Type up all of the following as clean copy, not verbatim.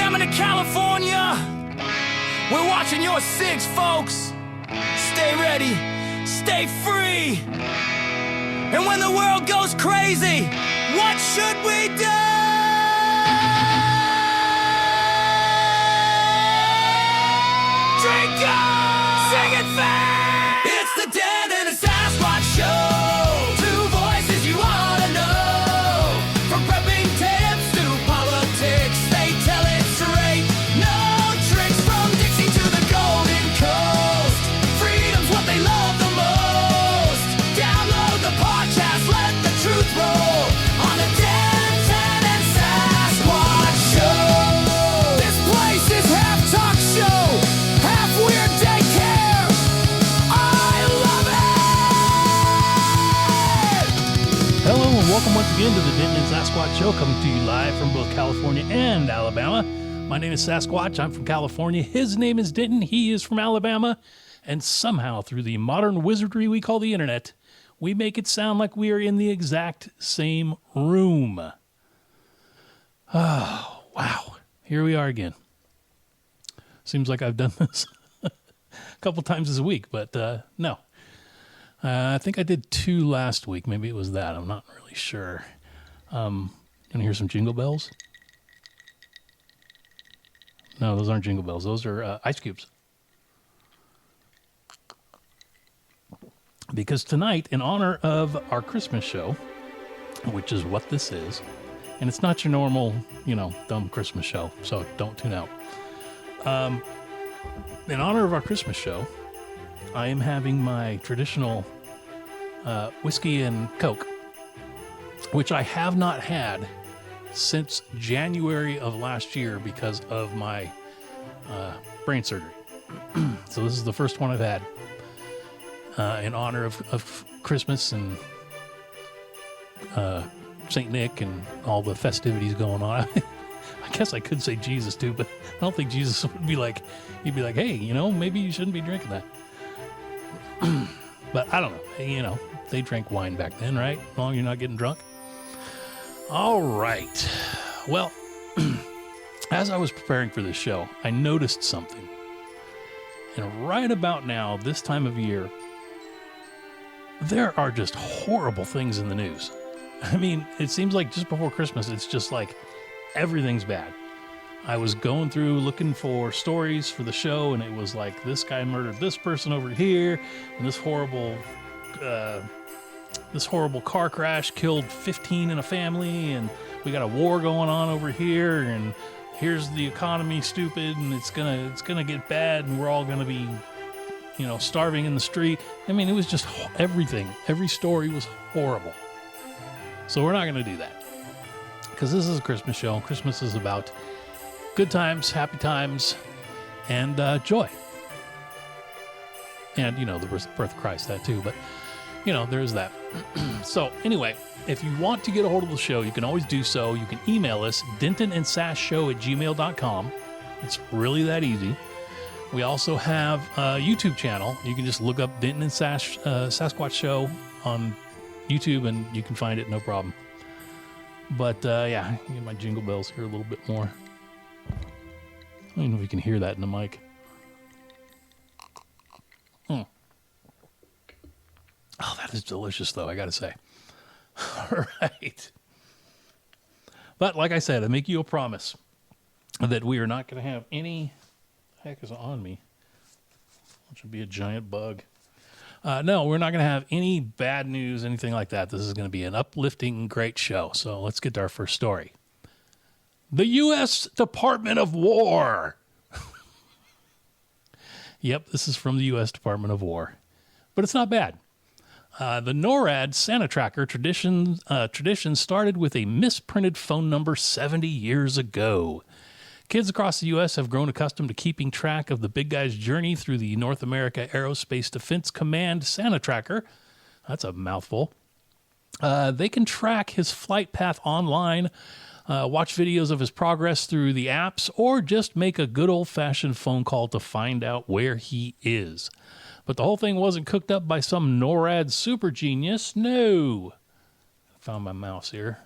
Jamming in California. We're watching your six, folks. Stay ready, stay free. And when the world goes crazy, what should we do? Drink up, sing it fast. It's the Denton and Sasquatch Show. Two voices you ought to know. From prepping tips to politics, they tell it straight. No tricks from Dixie to the Golden Coast. Freedom's what they love the most. Download the podcast, let the truth roll on the Denton and Sasquatch Show. This place is half talk show, half weird daycare. I love it! Hello and welcome once again to the Denton and Sasquatch Show, coming to you live from both California and Alabama. My name is Sasquatch. I'm from California. His name is Denton. He is from Alabama. And somehow, through the modern wizardry we call the internet, we make it sound like we are in the exact same room. Oh, wow. Here we are again. Seems like I've done this a couple times this week, but no. I think I did 2 last week. Maybe it was that. I'm not really sure. Gonna hear some jingle bells? No, those aren't jingle bells. Those are ice cubes. Because tonight, in honor of our Christmas show, which is what this is, and it's not your normal, dumb Christmas show, so don't tune out. In honor of our Christmas show, I am having my traditional whiskey and Coke, which I have not had since January of last year because of my brain surgery. So this is the first one I've had in honor of Christmas and St. Nick and all the festivities going on. I guess I could say Jesus too, but I don't think Jesus would be like, he'd be like, hey, maybe you shouldn't be drinking that. But I don't know. They drank wine back then, right? As long as you're not getting drunk. All right. Well, as I was preparing for this show, I noticed something. And right about now, this time of year, there are just horrible things in the news. I mean, it seems like just before Christmas, it's just like everything's bad. I was going through looking for stories for the show, and it was like this guy murdered this person over here, and this horrible car crash killed 15 in a family, and we got a war going on over here, and here's the economy stupid, and it's gonna get bad, and we're all gonna be starving in the street. I mean, it was just everything. Every story was horrible. So we're not going to do that because this is a Christmas show. Christmas is about good times, happy times, and joy. And, the birth of Christ, that too. But, there's that. So anyway, if you want to get a hold of the show, you can always do so. You can email us, dentonandsasshow@gmail.com. It's really that easy. We also have a YouTube channel. You can just look up Denton and Sasquatch Show on YouTube, and you can find it, no problem. But, yeah, get my jingle bells here a little bit more. I don't know if you can hear that in the mic. Oh, that is delicious, though, I gotta say. All right. But, like I said, I make you a promise that we are not going to have any... heck is on me? It should be a giant bug. No, we're not going to have any bad news, anything like that. This is going to be an uplifting, great show. So let's get to our first story. The U.S. Department of War. Yep, this is from the U.S. Department of War. But it's not bad. The NORAD Santa Tracker tradition started with a misprinted phone number 70 years ago. Kids across the U.S. have grown accustomed to keeping track of the big guy's journey through the North America Aerospace Defense Command Santa Tracker. That's a mouthful. They can track his flight path online, watch videos of his progress through the apps, or just make a good old-fashioned phone call to find out where he is. But the whole thing wasn't cooked up by some NORAD super genius. No. I found my mouse here.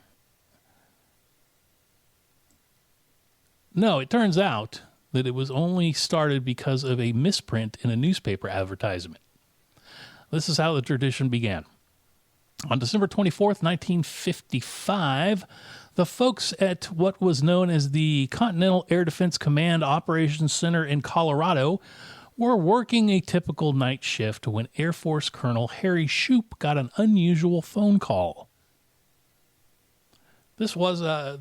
No, it turns out that it was only started because of a misprint in a newspaper advertisement. This is how the tradition began. On December 24th, 1955, the folks at what was known as the Continental Air Defense Command Operations Center in Colorado were working a typical night shift when Air Force Colonel Harry Shoup got an unusual phone call. This was, All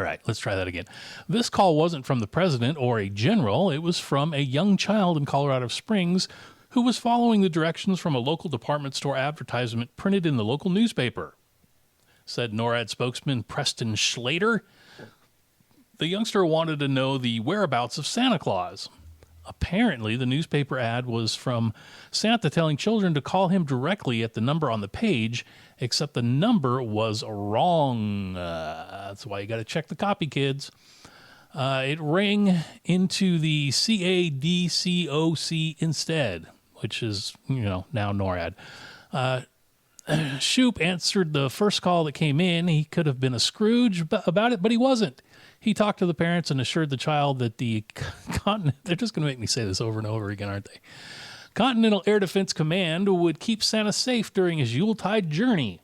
right, let's try that again. This call wasn't from the president or a general. It was from a young child in Colorado Springs who was following the directions from a local department store advertisement printed in the local newspaper. Said NORAD spokesman Preston Schlater. The youngster wanted to know the whereabouts of Santa Claus. Apparently, the newspaper ad was from Santa telling children to call him directly at the number on the page, except the number was wrong. That's why you got to check the copy, kids. It rang into the CADCOC instead, which is, now NORAD. Shoup answered the first call that came in. He could have been a Scrooge about it, but he wasn't. He talked to the parents and assured the child that the they're just going to make me say this over and over again, aren't they? Continental Air Defense Command would keep Santa safe during his Yuletide journey.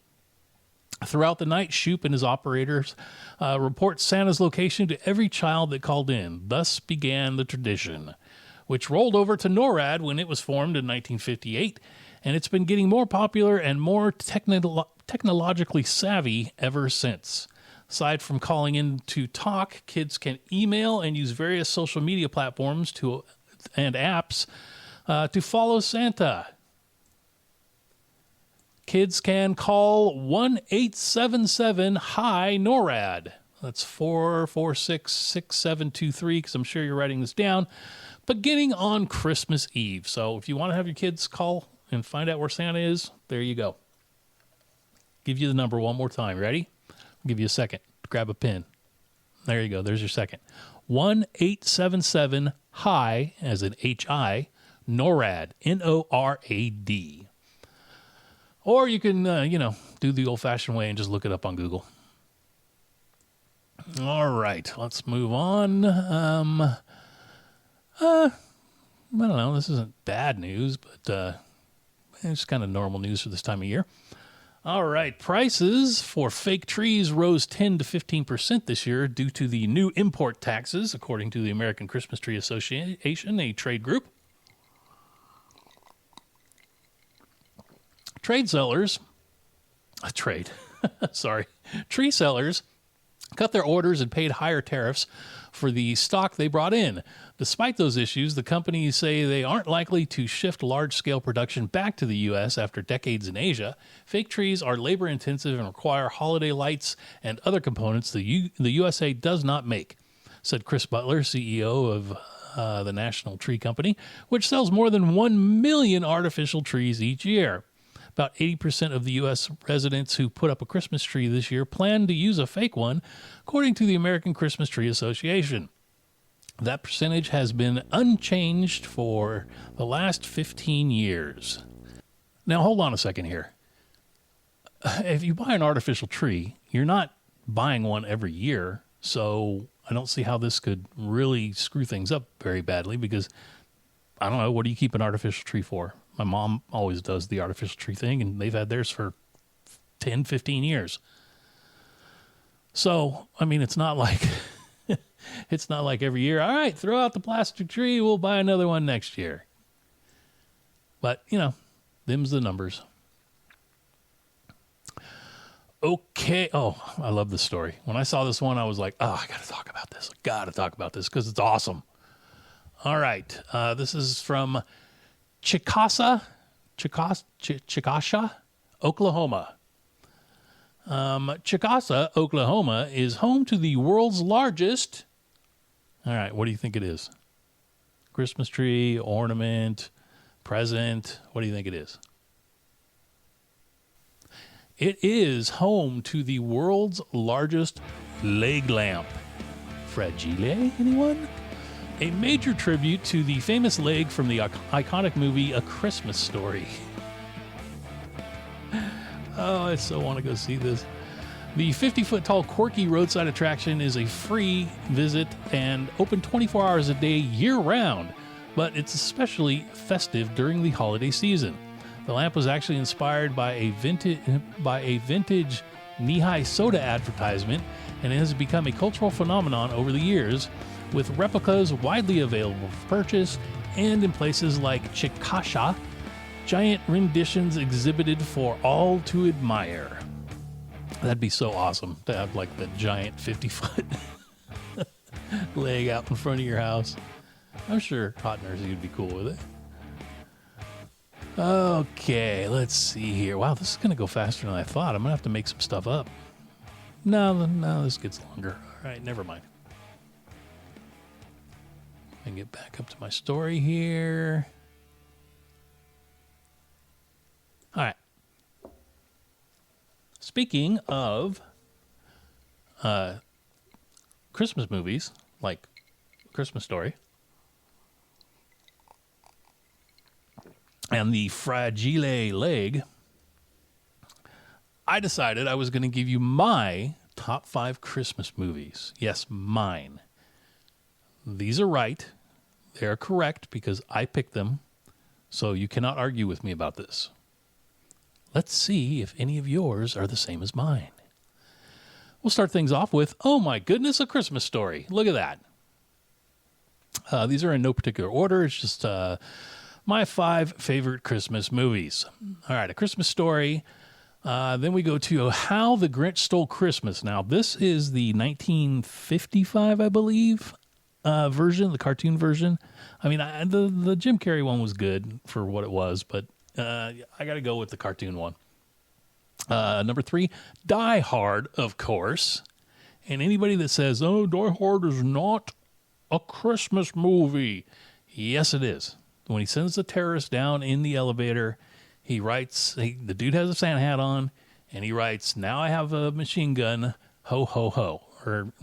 Throughout the night, Shoup and his operators report Santa's location to every child that called in. Thus began the tradition, which rolled over to NORAD when it was formed in 1958, and it's been getting more popular and more technologically savvy ever since. Aside from calling in to talk, kids can email and use various social media platforms and apps to follow Santa. Kids can call 1-877-HI-NORAD. That's 446-6723, because I'm sure you're writing this down, beginning on Christmas Eve. So if you want to have your kids call and find out where Santa is, there you go. Give you the number one more time. Ready? I'll give you a second. Grab a pen. There you go. There's your second. 1-877-HI, as in H-I, NORAD, N-O-R-A-D. Or you can, do the old-fashioned way and just look it up on Google. All right, let's move on. I don't know. This isn't bad news, but it's kind of normal news for this time of year. All right, prices for fake trees rose 10 to 15% this year due to the new import taxes, according to the American Christmas Tree Association, a trade group. Tree sellers cut their orders and paid higher tariffs for the stock they brought in. Despite those issues, the companies say they aren't likely to shift large-scale production back to the U.S. after decades in Asia. Fake trees are labor-intensive and require holiday lights and other components the USA does not make, said Chris Butler, CEO of the National Tree Company, which sells more than 1 million artificial trees each year. About 80% of the U.S. residents who put up a Christmas tree this year plan to use a fake one, according to the American Christmas Tree Association. That percentage has been unchanged for the last 15 years. Now, hold on a second here. If you buy an artificial tree, you're not buying one every year, so I don't see how this could really screw things up very badly because, I don't know, what do you keep an artificial tree for? My mom always does the artificial tree thing, and they've had theirs for 10, 15 years. So, I mean, it's not like every year, all right, throw out the plastic tree, we'll buy another one next year. But, them's the numbers. Okay. Oh, I love this story. When I saw this one, I was like, I got to talk about this. Because it's awesome. All right. This is from Chickasha, Oklahoma. Chickasha, Oklahoma is home to the world's largest. All right, what do you think it is? Christmas tree, ornament, present. What do you think it is? It is home to the world's largest leg lamp. Fragile, anyone? A major tribute to the famous leg from the iconic movie A Christmas Story. Oh, I so want to go see this. The 50-foot-tall quirky roadside attraction is a free visit and open 24 hours a day year-round, but it's especially festive during the holiday season. The lamp was actually inspired by a vintage knee-high soda advertisement, and it has become a cultural phenomenon over the years, with replicas widely available for purchase, and in places like Chickasha, giant renditions exhibited for all to admire. That'd be so awesome to have like the giant 50-foot leg out in front of your house. I'm sure Hot Nursey would be cool with it. Okay, let's see here. Wow, this is going to go faster than I thought. I'm going to have to make some stuff up. No, this gets longer. All right, never mind. I can get back up to my story here. All right. Speaking of Christmas movies, like Christmas Story, and the Fragile Leg, I decided I was going to give you my top 5 Christmas movies. Yes, mine. These are right. They are correct because I picked them, so you cannot argue with me about this. Let's see if any of yours are the same as mine. We'll start things off with, oh my goodness, A Christmas Story. Look at that. These are in no particular order. It's just my 5 favorite Christmas movies. All right, A Christmas Story. Then we go to How the Grinch Stole Christmas. Now, this is the 1955, I believe, version, the cartoon version. I mean, the Jim Carrey one was good for what it was, but I got to go with the cartoon one. Number 3, Die Hard, of course. And anybody that says, oh, Die Hard is not a Christmas movie. Yes, it is. When he sends the terrorist down in the elevator, he writes, the dude has a Santa hat on, and he writes, now I have a machine gun, ho, ho, ho. Or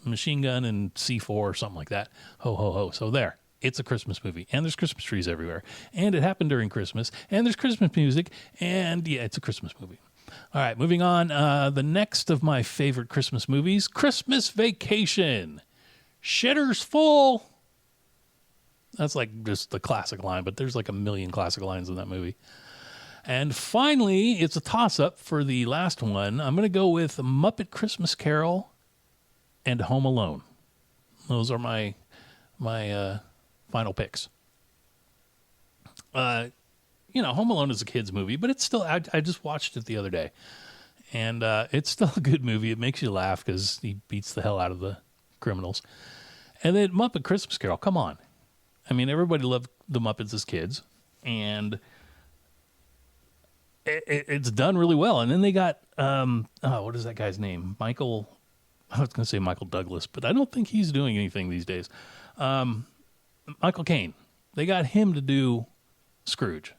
machine gun and C4 or something like that. Ho, ho, ho. So there. It's a Christmas movie, and there's Christmas trees everywhere, and it happened during Christmas, and there's Christmas music, and yeah, it's a Christmas movie. All right, moving on. The next of my favorite Christmas movies, Christmas Vacation. Shitter's full. That's like just the classic line, but there's like a million classic lines in that movie. And finally, it's a toss-up for the last one. I'm going to go with Muppet Christmas Carol and Home Alone. Those are my final picks. Home Alone is a kid's movie, but it's still, I just watched it the other day, and it's still a good movie. It makes you laugh because he beats the hell out of the criminals. And then Muppet Christmas Carol, come on. I mean, everybody loved the Muppets as kids, and it's done really well. And then they got, what is that guy's name? I was going to say Michael Douglas, but I don't think he's doing anything these days. Michael Caine. They got him to do Scrooge.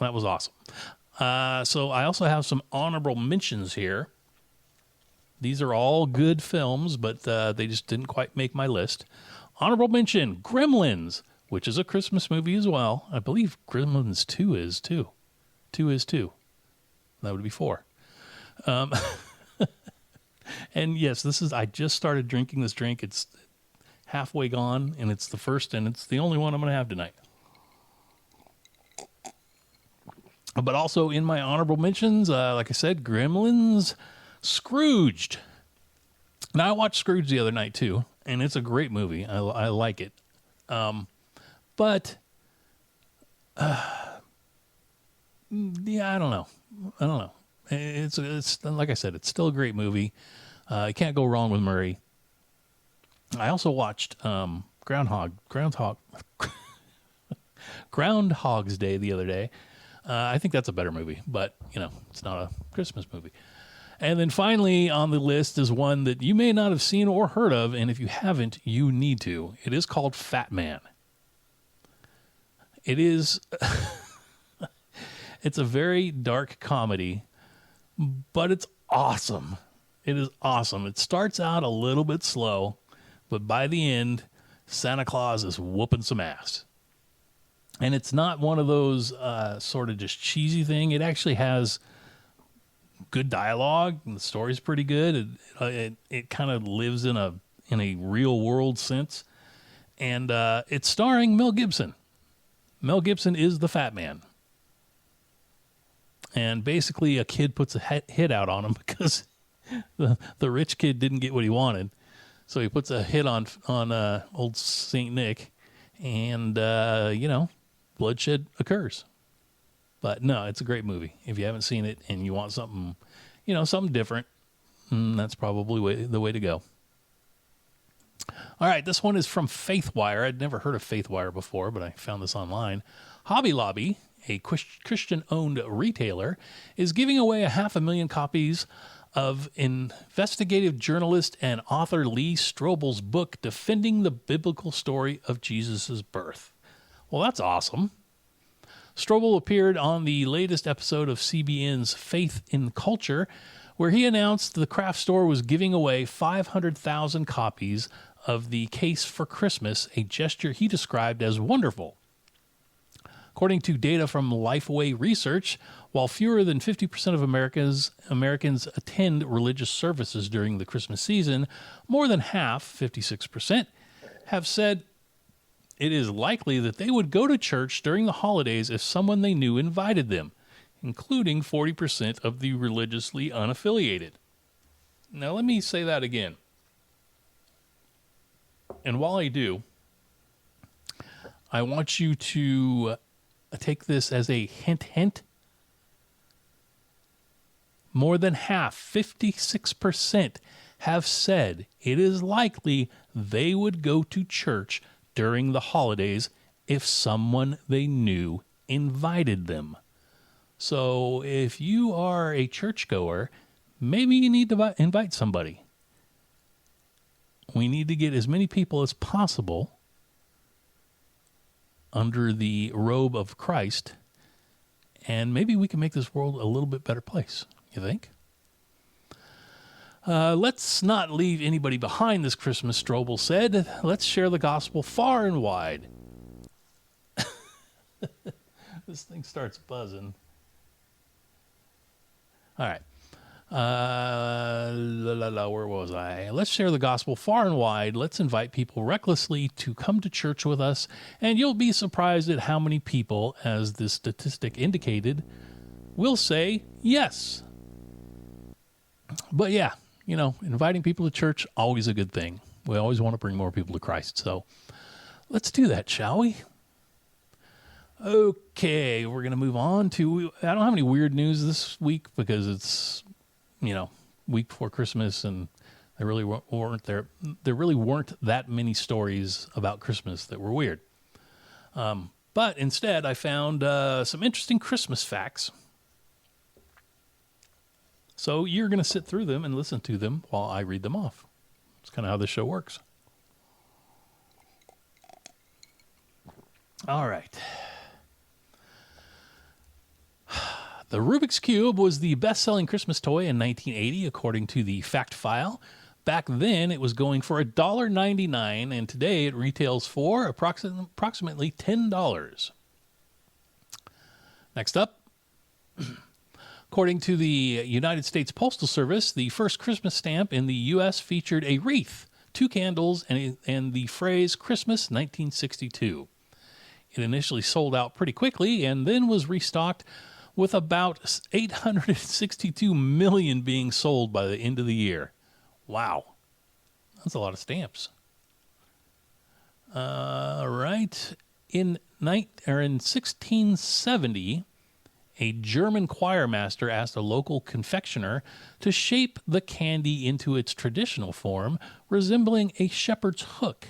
That was awesome. So I also have some honorable mentions here. These are all good films, but they just didn't quite make my list. Honorable mention, Gremlins, which is a Christmas movie as well. I believe Gremlins 2 is too. 2 is 2. That would be 4. And yes, I just started drinking this drink. It's halfway gone, and it's the first, and it's the only one I'm going to have tonight. But also in my honorable mentions, like I said, Gremlins, Scrooged. Now, I watched Scrooge the other night, too, and it's a great movie. I like it. But, yeah, I don't know. It's like I said, it's still a great movie. You can't go wrong with Murray. I also watched Groundhog's Day the other day. I think that's a better movie, but, it's not a Christmas movie. And then finally on the list is one that you may not have seen or heard of, and if you haven't, you need to. It is called Fat Man. It is... It's a very dark comedy, but it's awesome. It is awesome. It starts out a little bit slow, but by the end, Santa Claus is whooping some ass. And it's not one of those sort of just cheesy thing. It actually has good dialogue, and the story's pretty good. It kind of lives in a real world sense, and it's starring Mel Gibson. Mel Gibson is the Fat Man, and basically a kid puts a hit out on him because the rich kid didn't get what he wanted, so he puts a hit on old Saint Nick, and bloodshed occurs. But no, it's a great movie. If you haven't seen it and you want something, something different, that's probably the way to go. All right, this one is from Faithwire. I'd never heard of Faithwire before, but I found this online. Hobby Lobby, a Christian-owned retailer, is giving away 500,000 copies of investigative journalist and author Lee Strobel's book, Defending the Biblical Story of Jesus' Birth. Well, that's awesome. Strobel appeared on the latest episode of CBN's Faith in Culture, where he announced the craft store was giving away 500,000 copies of The Case for Christmas, a gesture he described as wonderful. According to data from Lifeway Research, while fewer than 50% of Americans attend religious services during the Christmas season, more than half, 56%, have said it is likely that they would go to church during the holidays if someone they knew invited them, including 40% of the religiously unaffiliated. Now, let me say that again. And while I do, I want you to take this as a hint. More than half, 56%, have said it is likely they would go to church during the holidays if someone they knew invited them. So if you are a churchgoer, maybe you need to invite somebody. We need to get as many people as possible under the robe of Christ, and maybe we can make this world a little bit better place. You think? Let's not leave anybody behind this Christmas, Strobel said. Let's share the gospel far and wide. This thing starts buzzing. All right. Where was I? Let's share the gospel far and wide. Let's invite people recklessly to come to church with us, and you'll be surprised at how many people, as this statistic indicated, will say yes. But yeah, inviting people to church, always a good thing. We always want to bring more people to Christ. So let's do that, shall we? Okay, we're going to move on to, I don't have any weird news this week because it's, week before Christmas, and there really weren't that many stories about Christmas that were weird. But instead, I found some interesting Christmas facts. So you're going to sit through them and listen to them while I read them off. It's kind of how this show works. All right. The Rubik's Cube was the best-selling Christmas toy in 1980, according to the Fact File. Back then, it was going for $1.99, and today it retails for approximately $10. Next up. According to the United States Postal Service, the first Christmas stamp in the U.S. featured a wreath, 2 candles, and the phrase Christmas 1962. It initially sold out pretty quickly and then was restocked, with about 862 million being sold by the end of the year. Wow. That's a lot of stamps. All right. In 1670, a German choir master asked a local confectioner to shape the candy into its traditional form, resembling a shepherd's hook.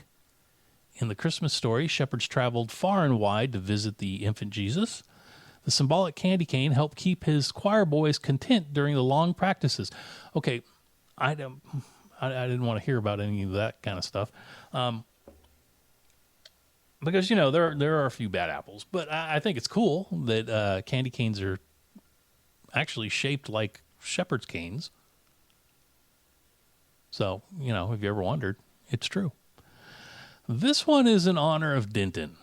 In the Christmas story, shepherds traveled far and wide to visit the infant Jesus. The symbolic candy cane helped keep his choir boys content during the long practices. Okay, I didn't want to hear about any of that kind of stuff. Because, there are a few bad apples. But I think it's cool that candy canes are actually shaped like shepherd's canes. So, if you ever wondered, it's true. This one is in honor of Denton.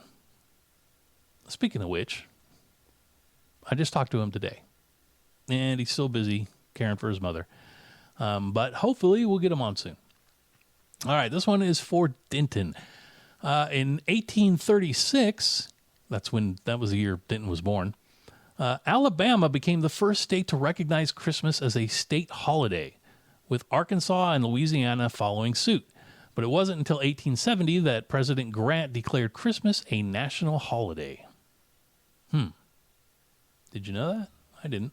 Speaking of which, I just talked to him today. And he's still busy caring for his mother. But hopefully we'll get him on soon. All right, this one is for Denton. In 1836, that was the year Denton was born, Alabama became the first state to recognize Christmas as a state holiday, with Arkansas and Louisiana following suit. But it wasn't until 1870 that President Grant declared Christmas a national holiday. Did you know that? I didn't.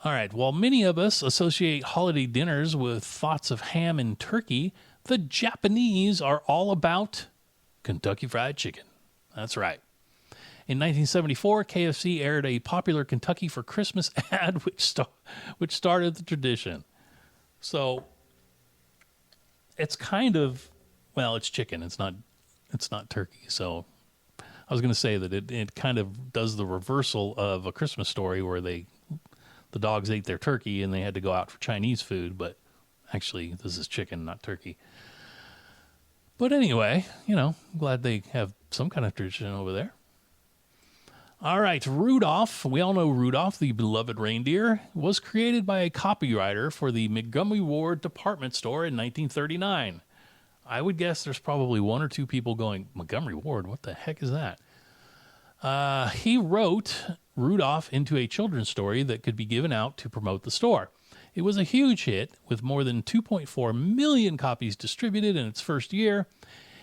All right, while many of us associate holiday dinners with thoughts of ham and turkey, the Japanese are all about Kentucky Fried Chicken. That's right. In 1974, KFC aired a popular Kentucky for Christmas ad, which started the tradition. So it's kind of, well, it's chicken. It's not turkey. So I was going to say that it kind of does the reversal of A Christmas Story, where the dogs ate their turkey and they had to go out for Chinese food, but actually this is chicken, not turkey. But anyway, I'm glad they have some kind of tradition over there. All right, Rudolph. We all know Rudolph, the beloved reindeer, was created by a copywriter for the Montgomery Ward department store in 1939. I would guess there's probably one or two people going, Montgomery Ward, what the heck is that? He wrote Rudolph into a children's story that could be given out to promote the store. It was a huge hit, with more than 2.4 million copies distributed in its first year.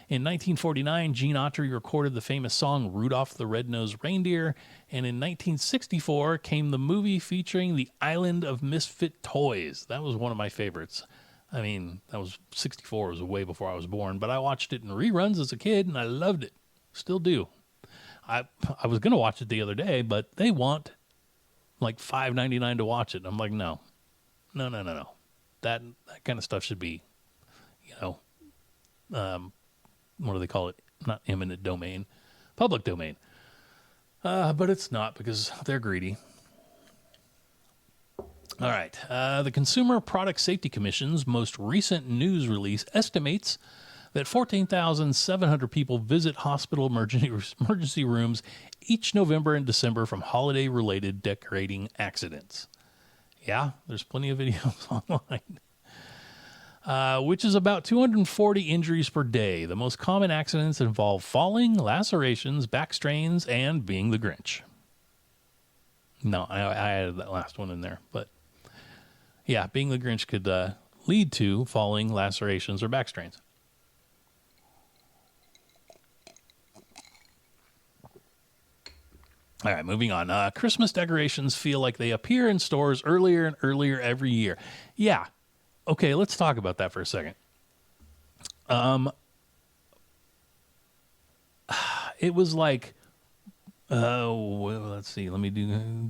In 1949, Gene Autry recorded the famous song Rudolph the Red-Nosed Reindeer, and in 1964 came the movie featuring the Island of Misfit Toys. That was one of my favorites. I mean, that was 64, it was way before I was born, but I watched it in reruns as a kid, and I loved it. Still do. I was going to watch it the other day, but they want like $5.99 to watch it. I'm like, no. That kind of stuff should be, what do they call it? Not eminent domain, public domain. But it's not, because they're greedy. All right. The Consumer Product Safety Commission's most recent news release estimates that 14,700 people visit hospital emergency rooms each November and December from holiday-related decorating accidents. Yeah, there's plenty of videos online. Which is about 240 injuries per day. The most common accidents involve falling, lacerations, back strains, and being the Grinch. No, I added that last one in there. But yeah, being the Grinch could lead to falling, lacerations, or back strains. All right, moving on. Christmas decorations feel like they appear in stores earlier and earlier every year. Yeah. Okay, let's talk about that for a second. It was like, let's see. Let me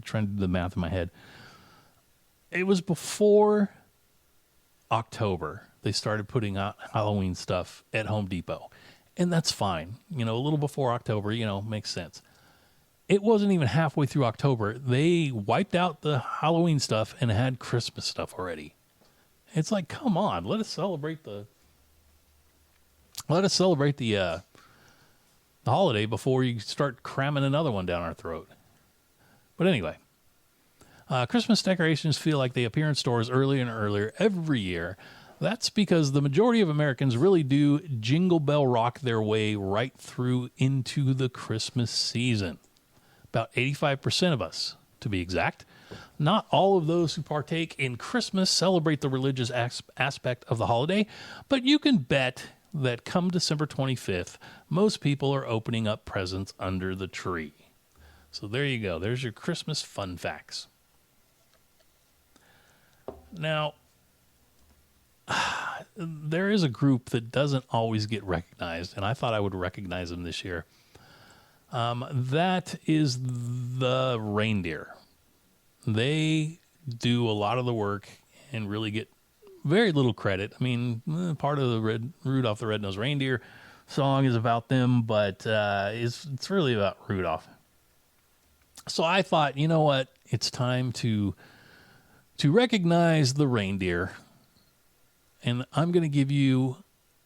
trying to do the math in my head. It was before October. They started putting out Halloween stuff at Home Depot, and that's fine. A little before October, makes sense. It wasn't even halfway through October. They wiped out the Halloween stuff and had Christmas stuff already. It's like, come on, let us celebrate the holiday before you start cramming another one down our throat. But anyway, Christmas decorations feel like they appear in stores earlier and earlier every year. That's because the majority of Americans really do jingle bell rock their way right through into the Christmas season. About 85% of us, to be exact. Not all of those who partake in Christmas celebrate the religious aspect of the holiday, but you can bet that come December 25th, most people are opening up presents under the tree. So there you go. There's your Christmas fun facts. Now, there is a group that doesn't always get recognized, and I thought I would recognize them this year. That is the reindeer. They do a lot of the work and really get very little credit. I mean, part of the Rudolph the Red-Nosed Reindeer song is about them, but it's really about Rudolph. So I thought, you know what? It's time to recognize the reindeer, and I'm going to give you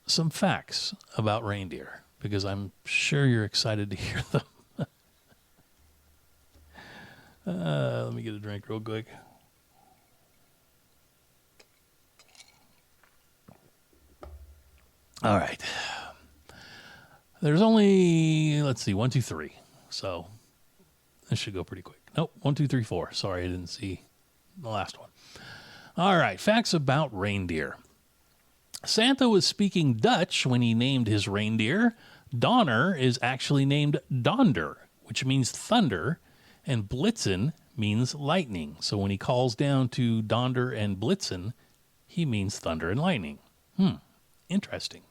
some facts about reindeer, because I'm sure you're excited to hear them. Let me get a drink real quick. All right. There's only, let's see, 1, 2, 3. So this should go pretty quick. Nope, 1, 2, 3, 4. Sorry, I didn't see the last one. All right, facts about reindeer. Santa was speaking Dutch when he named his reindeer. Donner is actually named Donder, which means thunder, and Blitzen means lightning. So when he calls down to Donder and Blitzen, he means thunder and lightning. Interesting.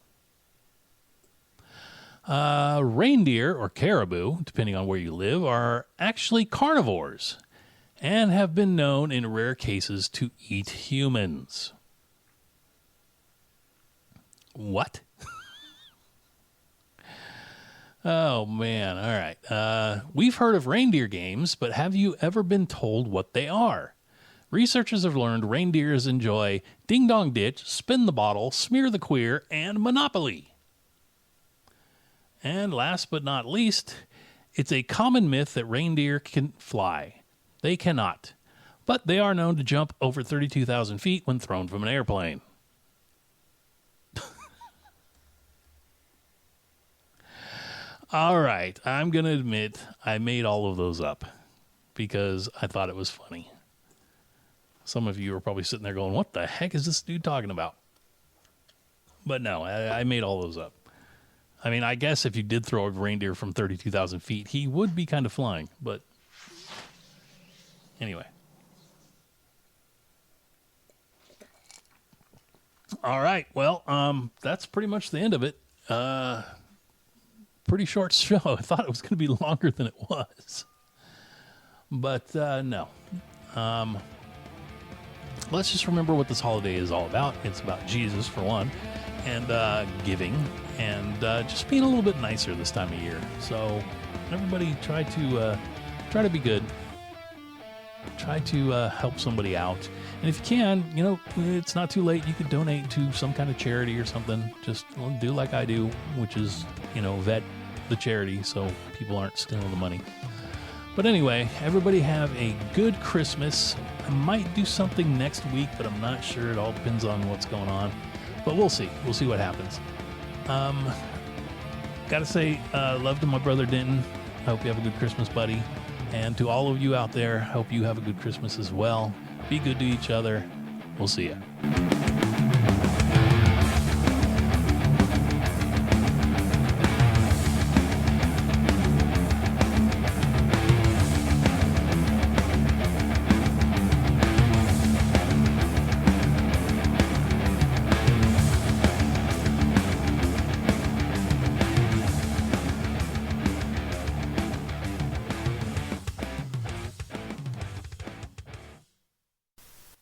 Reindeer, or caribou, depending on where you live, are actually carnivores and have been known in rare cases to eat humans. What? Oh, man. All right. We've heard of reindeer games, but have you ever been told what they are? Researchers have learned reindeers enjoy Ding Dong Ditch, Spin the Bottle, Smear the Queer, and Monopoly. And last but not least, it's a common myth that reindeer can fly. They cannot, but they are known to jump over 32,000 feet when thrown from an airplane. All right, I'm going to admit I made all of those up because I thought it was funny. Some of you are probably sitting there going, what the heck is this dude talking about? But no, I made all those up. I mean, I guess if you did throw a reindeer from 32,000 feet, he would be kind of flying. But anyway. All right. Well, that's pretty much the end of it. Pretty short show. I thought it was going to be longer than it was. But no. Let's just remember what this holiday is all about. It's about Jesus, for one, and giving, and just being a little bit nicer this time of year. So everybody try to be good. Try to help somebody out. And if you can, it's not too late. You could donate to some kind of charity or something. Just do like I do, which is, vet the charity so people aren't stealing the money. But anyway, everybody have a good Christmas. I might do something next week, but I'm not sure. It all depends on what's going on. But we'll see. We'll see what happens. Got to say, love to my brother Denton. I hope you have a good Christmas, buddy. And to all of you out there, hope you have a good Christmas as well. Be good to each other. We'll see ya.